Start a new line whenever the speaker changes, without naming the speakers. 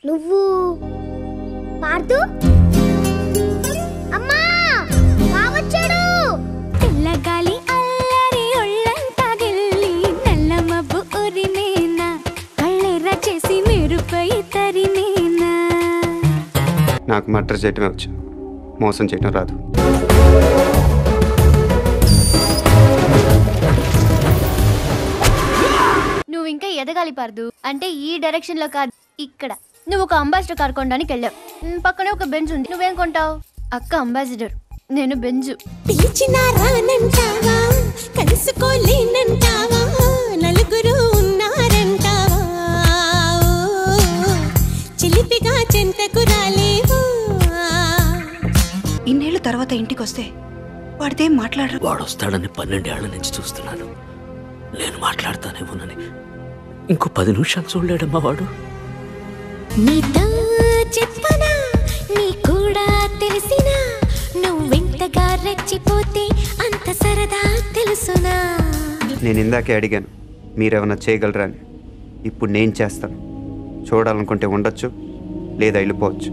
నువ్వు పార్దు అమ్మా రావచ్చాడు.
తెల్లగాలి అల్లరి ఒళ్ళంతా గిల్లి నల్ల మబ్బు ఉరిమేనా కళ్ళెర్ర చేసి మెరుపై తరిమేనా.
నాకు మర్డర్ చేయటమే వచ్చు, మోసం చేయటం రాదు.
నువ్వు ఇంకా ఎదగాలి పార్దు. అంటే ఈ డైరెక్షన్ లో కాదు, ఇక్కడ. నువ్వు ఒక అంబాసిడర్ కార్ కొనడానికి వెళ్ళావు. పక్కనే ఒక బెంజ్ ఉంది. నువ్వేం కొంటావు? అక్క అంబాసిడర్, నేను బెంజు.
పిలిచినా రానంటావా, కలుసుకోలేనంటావా, నలుగురు ఉన్నారంటావా, చిలిపిగా చెంతకు రాలేవా.
ఇన్నేళ్ళ తర్వాత ఇంటికి వస్తే వాడితే మాట్లాడరు.
వాడు వస్తాడని 12 ఏళ్ల నుంచి చూస్తున్నాను. నేను మాట్లాడతానేమోనని ఇంకో 10 నిమిషాలు చూడలేడమ్మా వాడు.
నీతో చెప్పనా, నీ కూడా తెలిసినా, నువ్వెంతగా రెచ్చిపోతే అంత సరదా తెలుసునా.
నేను ఇందాకే అడిగాను మీరేమన్నా చేయగలరా అని. ఇప్పుడు నేను చేస్తాను. చూడాలనుకుంటే ఉండొచ్చు, లేదా వెళ్ళిపోవచ్చు.